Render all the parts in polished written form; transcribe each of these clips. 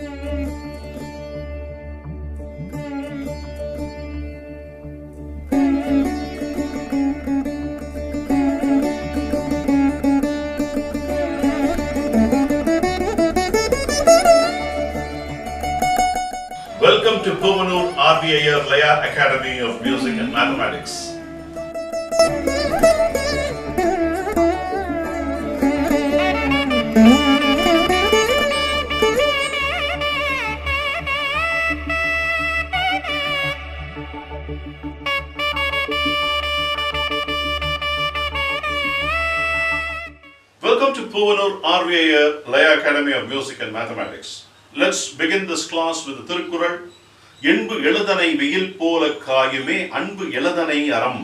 Welcome to PRV Iyer Laya Academy of Music and Mathematics. Welcome to PRV Iyer Laya Academy of Music and Mathematics. Let's begin this class with the Thirukkural. Enbu எழுதனை வெயில் போல காயுமே அன்பு எழுதனை அறம்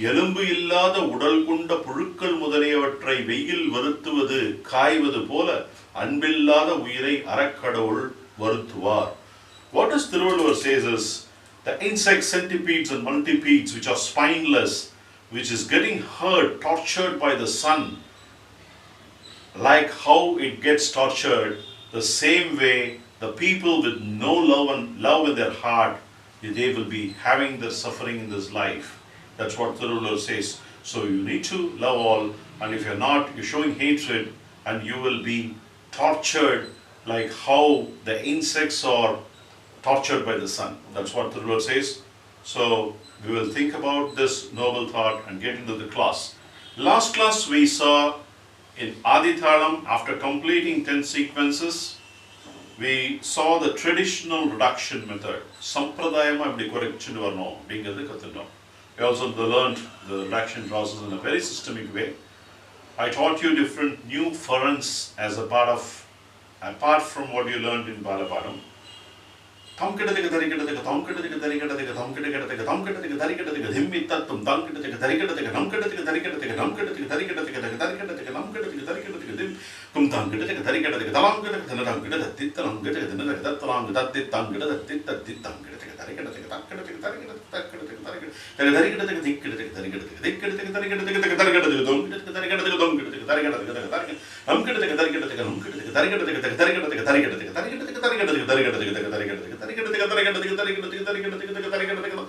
எலும்பு இல்லாத உடல் கொண்ட புழுக்கள் முதலியவற்றை வெயில் வருத்துவது காய்வது போல அன்பில்லாத உயிரை அறக்கடவுள் வருத்துவார். What does Thiruvallur says is the insects, centipedes and multipedes which are spineless, which is getting hurt, tortured by the sun, like how it gets tortured, the same way the people with no love in their heart, they will be having their suffering in this life. That's what Thiruvallur says. So you need to love all, and if you're not, you're showing hatred and you will be tortured like how the insects are tortured by the sun. That's what Thiruvallur says. So we will think about this noble thought and get into the class. Last class we saw in Aadhi Thalam, after completing 10 sequences, we saw the traditional reduction method. Sampradayama appadi correction varnom அப்படிங்கிறது கத்துட்டோம். We also learned the reduction process in a very systemic way. I taught you different new furrents as a part of, apart from what you learned in Balapadam. Tham kidathika tharikadathika tham kidathika tharikadathika tham kidathika tham kidathika tharikadathika dhimmittattum tham kidathika tharikadathika nam kidathika tharikadathika nam kidathika tharikadathika tharikadathika nam kidathika tharikadathika dim kum tham kidathika tharikadathika talam kidathika thanam kidathika tittalam kidathika thanam tattalam kidathika tam kidathika tittatam kidathika tharikadathika tam kidathika tharikadathika tharikadathika tharikadathika dikkidathika tharikadathika dikkidathika tharikadathika tharikadathika dom kidathika tharikadathika dom kidathika tharikadathika tharikadathika nam kidathika tharikadathika nam kidathika tharikadathika tharikadathika tharikadathika tharikadathika tharikadathika tharikadathika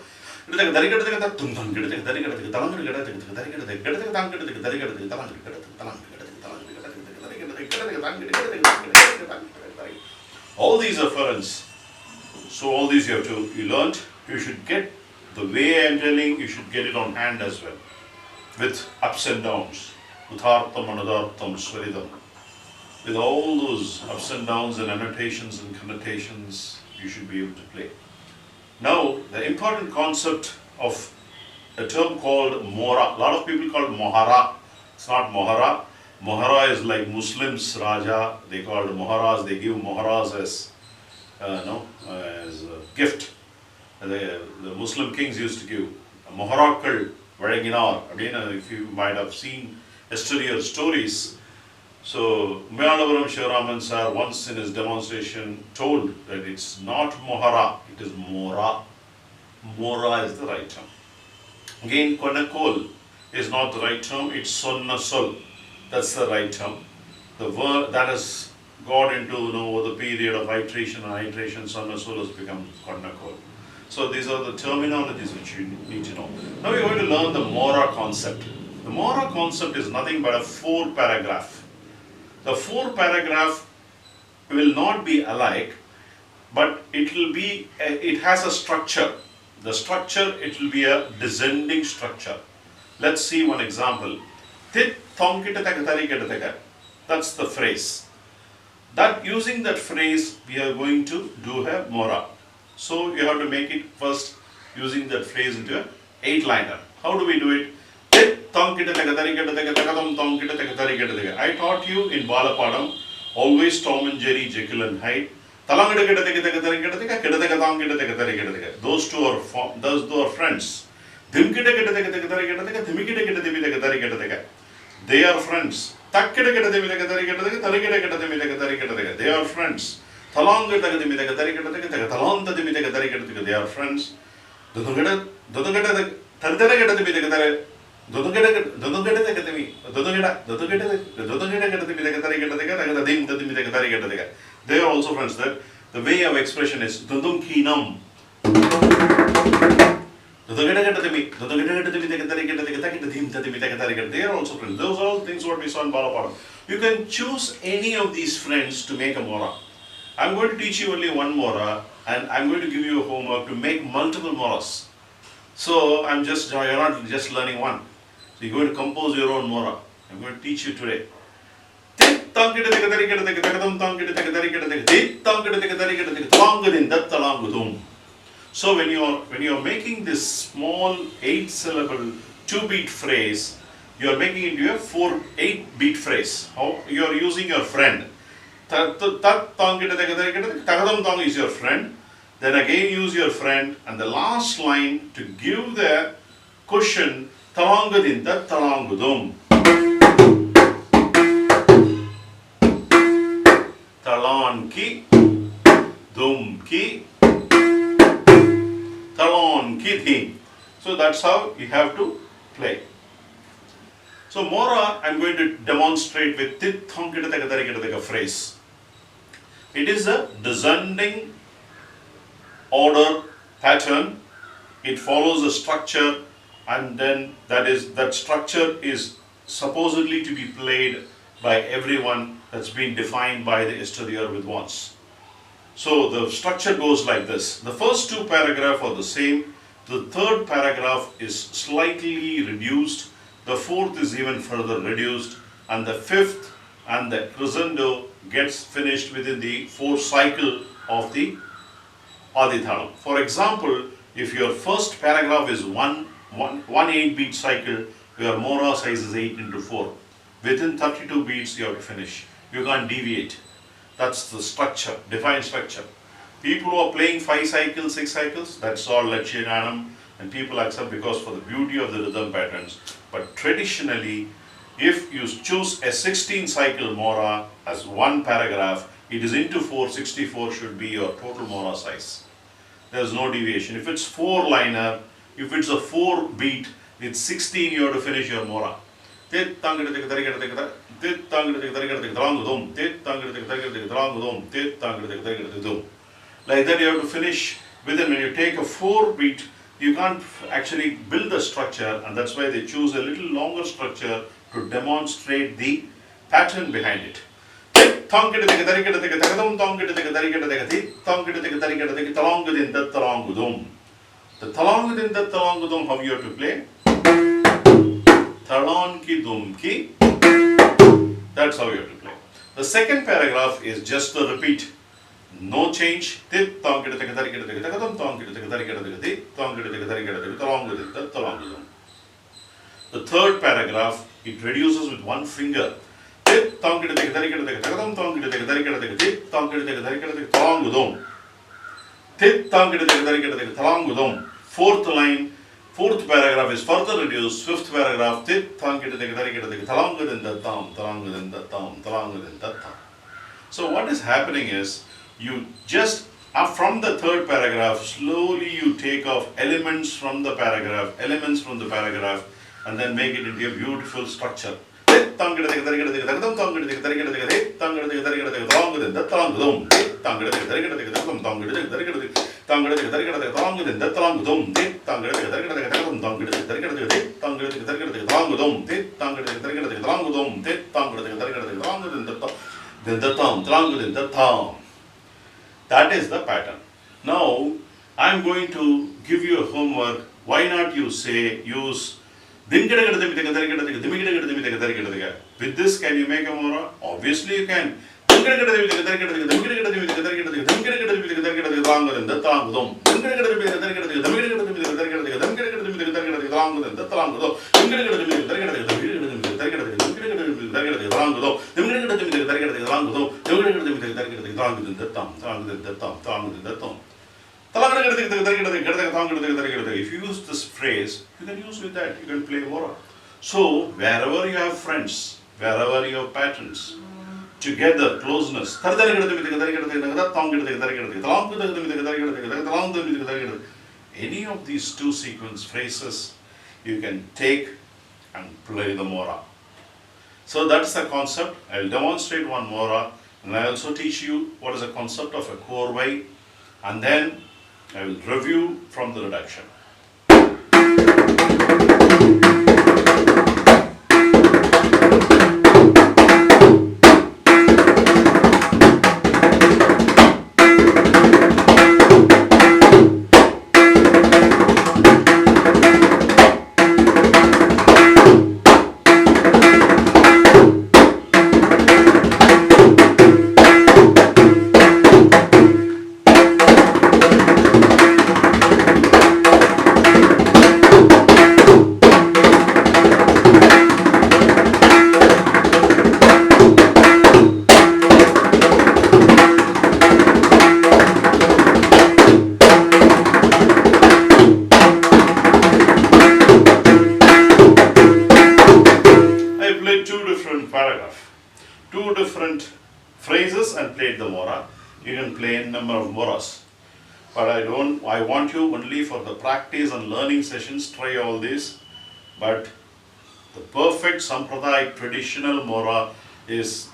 all these are furrents. So all these you learned. You should get the way I am telling. You should get it on hand as well, with ups and downs, uthartham anudartham swaridam, with all those ups and downs and annotations and connotations. You should be able to play. Now, the important concept of a term called Mohra. A lot of people call it Mohara. It's not Mohara. Mohara is like Muslims, Raja. They call it Moharas. They give Moharas as as a gift. The Muslim kings used to give Moharakal Varanginar. If you might have seen exterior stories. So, Mayalapuram Shivaraman sir once in his demonstration told that it's not Mohara, it is Mora. Mora is the right term. Again, Konakol is not the right term, it's Sonnasol. That's the right term. The word that has got into over the period of iteration and iteration, Sonnasol has become Konakol. So, these are the terminologies which you need to know. Now, we are going to learn the Mora concept. The Mora concept is nothing but a 4-paragraph. The 4-paragraph will not be alike, but it has a structure. The structure, it will be a descending structure. Let's see one example. That's the phrase. Using that phrase, we are going to do a Mora. So you have to make it first using that phrase into an 8-liner. How do we do it? I taught you in Balapadam, always Tom and Jerry, Jekyll and Hyde. Those two are friends. They are friends. They are friends. They are friends. They are also friends. That The way of expression is dundum kinam. They are also friends. Those are all things what we saw in Balapadam. You can choose any of these friends to make a mora. I'm going to teach you only one mora, and I'm going to give you a homework to make multiple moras. So you're not just learning one. So you're going to compose your own mora. I'm going to teach you today. So when you're making this small 8-syllable 2-beat phrase, you're making it into a 8-beat phrase. How you're using your friend. Tagadam is your friend. Then again use your friend, and the last line to give the cushion talangadinda talangudum. Talanki dumki talon ki. So that's how you have to play. So mora I'm going to demonstrate with a phrase. It is a descending order pattern. It follows a structure, and then that structure is supposedly to be played by everyone. That's been defined by the exterior with ones. So the structure goes like this. The first 2 paragraphs are the same. The 3rd paragraph is slightly reduced. The 4th is even further reduced. And the 5th and the crescendo gets finished within the 4th cycle of the Aadhi Thalam. For example, if your first paragraph is one 8-beat cycle, your mora size is 8 into 4. Within 32 beats you have to finish. You can't deviate. That's the structure, defined structure. People who are playing 5 cycles, 6 cycles, that's all Lakshinanam, and people accept because for the beauty of the rhythm patterns. But traditionally, if you choose a 16-cycle mora as one paragraph, it is into 4, 64 should be your total mora size. There's no deviation. If it's 4-liner, if it's a 4-beat, with 16 you have to finish your mora. Like that you have to finish within. When you take a 4-beat, you can't actually build the structure, and that's why they choose a little longer structure to demonstrate the pattern behind it. The talangudum, how you have to play? Talanki dumki. That's how you have to play. The second paragraph is just the repeat. No change. The third paragraph, it reduces with one finger. Fourth line, 4th paragraph is further reduced. 5th paragraph, so what is happening is, you just from the 3rd paragraph, slowly you take off elements from the paragraph, and then make it into a beautiful structure. That is the pattern. Now, I am going to give you a homework. Why not you use with this, can you make a mora? Obviously you can. If you use this phrase, you can use with that, you can play mora. So, wherever you have friends, wherever you have patterns, together, closeness, any of these 2 sequence phrases, you can take and play the mora. So that's the concept. I'll demonstrate one mora, And I also teach you what is the concept of a chorway, and then I will review from the reduction. Two different phrases and played the mora. You can play a number of moras. But I want you only for the practice and learning sessions, try all this. But the perfect Sampradaya traditional mora is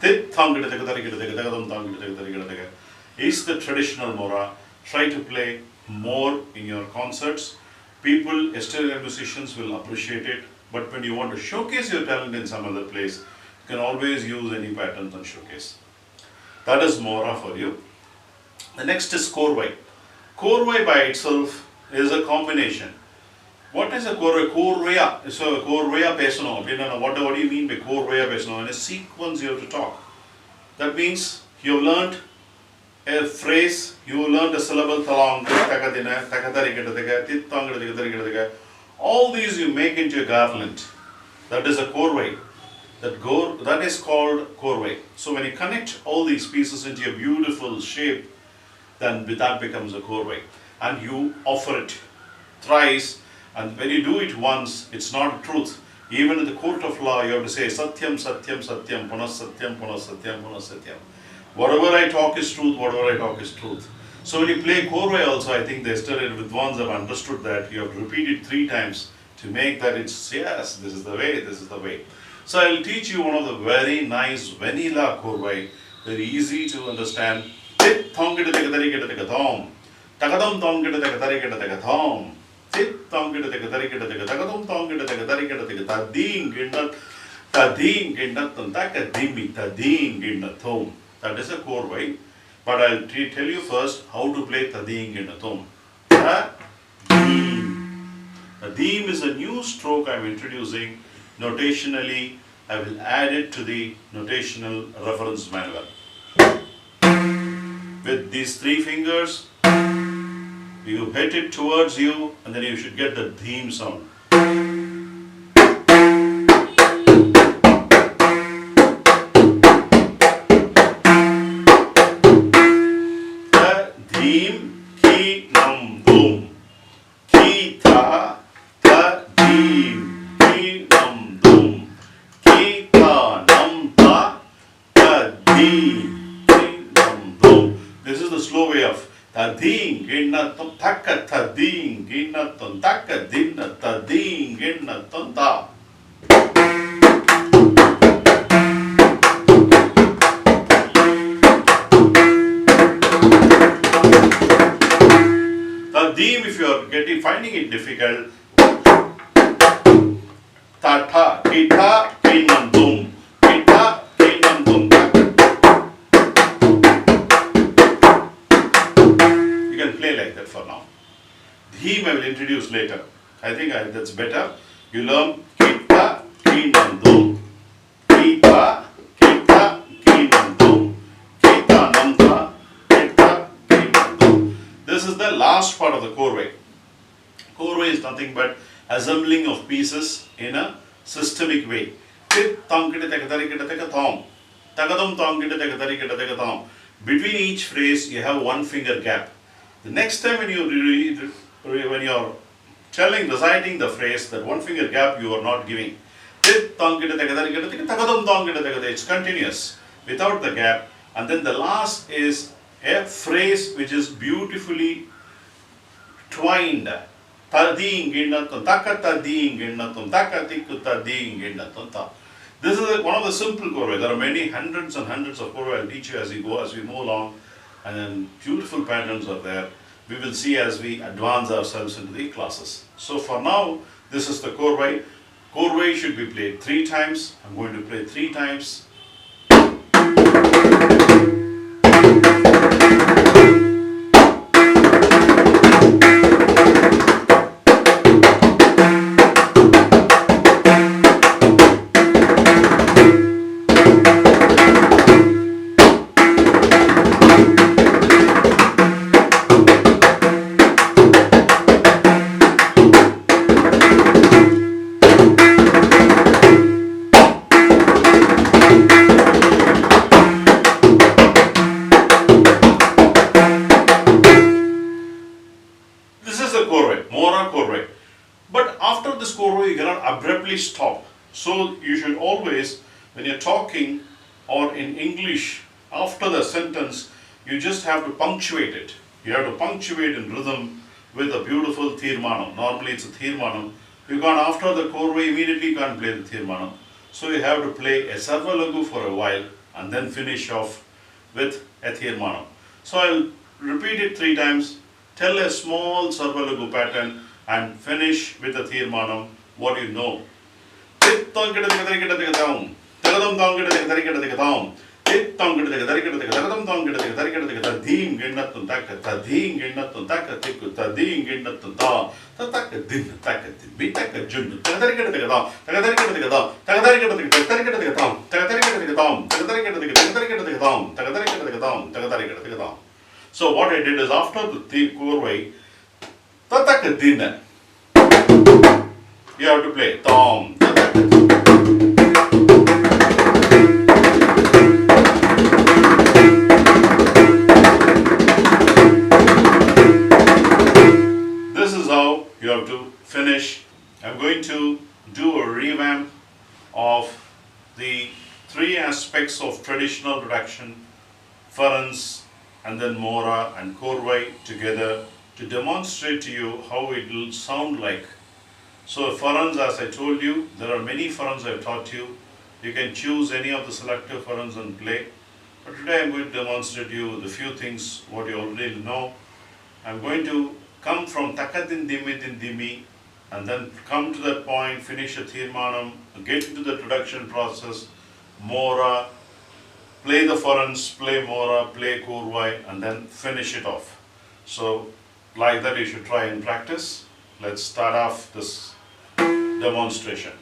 is the traditional mora. Try to play more in your concerts. People, external musicians will appreciate it. But when you want to showcase your talent in some other place, you can always use any patterns and showcase. That is mora for you. The next is chorway. Chorway by itself is a combination. What is a chorway? Chorwaya. So chorwaya pesano. What do you mean by chorwaya pesano? In a sequence you have to talk. That means you have learned a phrase, you learned a syllable thalam, all these you make into a garland. That is a chorway. That is called chorway. So when you connect all these pieces into a beautiful shape, then that becomes a chorway. And you offer it thrice, and when you do it once, it's not truth. Even in the court of law, you have to say Satyam, Satyam, Satyam, Punas Satyam, Punas Satyam, Punas Satyam. Whatever I talk is truth, whatever I talk is truth. So when you play chorway also, I think the studied Vidwans have understood that you have to repeat it 3 times to make that it's, yes, this is the way, this is the way. So I'll teach you one of the very nice vanilla chorway, very easy to understand. Tit thong gita teka tari gita teka thom. Takadom thong gita teka tari gita teka thom. Tit thong gita teka tari gita teka takadom thong gita teka tari gita teka tading gita tading gita tantaka dimi tading gita thom. That is a chorway. But I'll tell you first how to play tading gita thom. Tadim is a new stroke I'm introducing. Notationally, I will add it to the notational reference manual. With these 3 fingers, you hit it towards you, and then you should get the theme sound. The theme, ki nam dum, ki tha, the theme, ki nam dum, ki tha nam tha, the theme. This is the slow way of tading ginnatum taka tading ginnatum taka dinna tading ginnatum ta. Tadim, if you are finding it difficult, tata kita kinandum kita kinandum. Play like that for now. Theme I will introduce later. I think that's better. You learn kita, kinandum, kita, kita, kinandum, kita, namta, kita, kinandum. This is the last part of the chorway. Chorway is nothing but assembling of pieces in a systemic way. Tit, tong, kita, teka, tari, kita, teka, thom. Takadum, tong, kita, teka, tari, kita, teka, thom. Between each phrase, you have 1 finger gap. The next time when you're reciting the phrase, that 1 finger gap you are not giving. It's continuous without the gap. And then the last is a phrase which is beautifully twined. This is one of the simple korwai. There are many hundreds and hundreds of korwai. I'll teach you as we go, as we move along. And then beautiful patterns are there. We will see as we advance ourselves into the classes. So for now, this is the korwai. Korwai should be played 3 times. I'm going to play 3 times. But after this korwai, you cannot abruptly stop. So you should always, when you're talking or in English, after the sentence, you just have to punctuate it. You have to punctuate in rhythm with a beautiful tirmanam. Normally it's a tirmanam. You can't, after the korwai, immediately you can't play the tirmanam. So you have to play a sarvalagu for a while and then finish off with a tirmanam. So I'll repeat it 3 times, tell a small sarvalagu pattern and finish with the tirmanam, what you know. So what I did is, after the korwai, you have to play tom. This is how you have to finish. I'm going to do a revamp of the 3 aspects of traditional reduction, farans and then mora and korwai together, to demonstrate to you how it will sound like. So farans, as I told you, there are many farans I have taught you. You can choose any of the selective farans and play. But today I am going to demonstrate to you the few things what you already know. I am going to come from takadin dimidin dimi and then come to that point, finish a tirmanam, get into the reduction process, mora, play the farans, play mora, play korwai, and then finish it off. So like that you should try and practice. Let's start off this demonstration.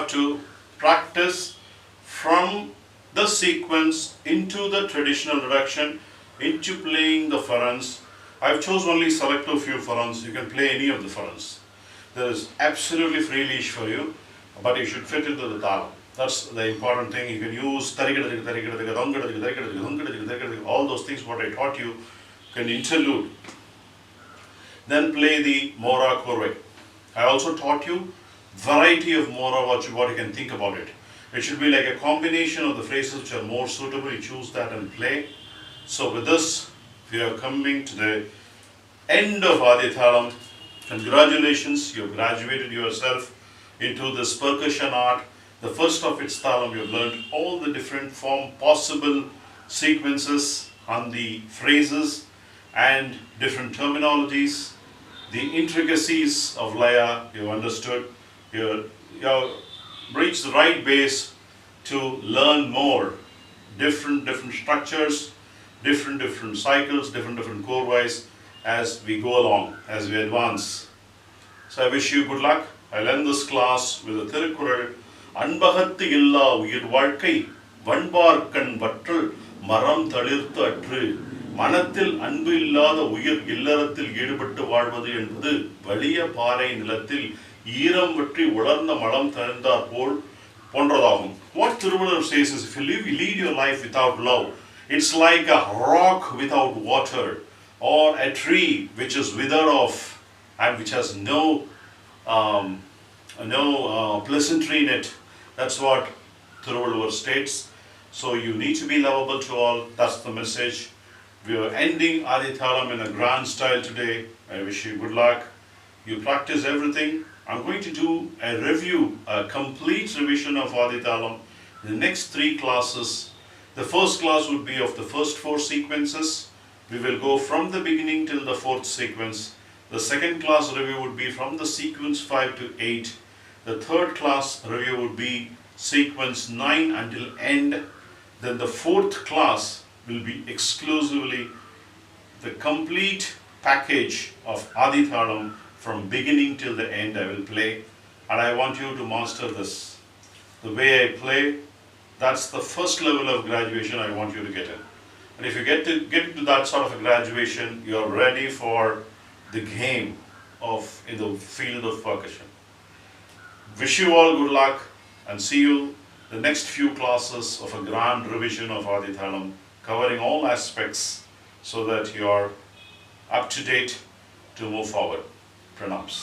have to practice from the sequence into the traditional reduction, into playing the farans. I've chosen only select a few farans. You can play any of the farans. There is absolutely free leash for you, but you should fit into the talam. That's the important thing. You can use all those things what I taught you, can interlude. Then play the Mora Korve. I also taught you variety of Mora, what you can think about it. It should be like a combination of the phrases which are more suitable. You choose that and play. So with this, we are coming to the end of Aadhi Thalam. Congratulations, you have graduated yourself into this percussion art. The first of its thalam, you have learned all the different possible sequences on the phrases and different terminologies. The intricacies of Laya, you understood. You have reached the right base to learn more. Different structures, different cycles, different core-wise as we go along, as we advance. So I wish you good luck. I'll end this class with a Thirukkural. அன்பகத்து இல்லா உயிர் வாழ்க்கை வண்பார்க்கண் வற்றல் மரம் தளிர்த்து அற்று மனத்தில் அன்பு இல்லாத உயிர் இல்லறத்தில் ஈடுபட்டு வாழ்வது என்பது வலிய பாறை நிலத்தில் ஈரம் வற்றி உலர்ந்த மலம் தணிந்தார் போல் போன்றதாகும். What Thiruvalur says is, if you lead your life without love, it's like a rock without water, or a tree which is withered off and which has no pleasantry in it. That's what Thiruvalur states. So you need to be lovable to all. That's the message. We are ending Aadhi Thalam in a grand style today. I wish you good luck. You practice everything. I'm going to do a review, a complete revision of Aadhi Thalam in the next 3 classes. The first class would be of the first 4 sequences. We will go from the beginning till the 4th sequence. The second class review would be from the sequence 5 to 8. The third class review would be sequence 9 until end. Then the 4th class will be exclusively the complete package of Aadhi Thalam from beginning till the end I will play. And I want you to master this. The way I play, that's the first level of graduation I want you to get in. And if you get into that sort of a graduation, you're ready for the game in the field of percussion. Wish you all good luck and see you the next few classes of a grand revision of Aadhi Thalam, covering all aspects so that you are up to date to move forward. Pranams.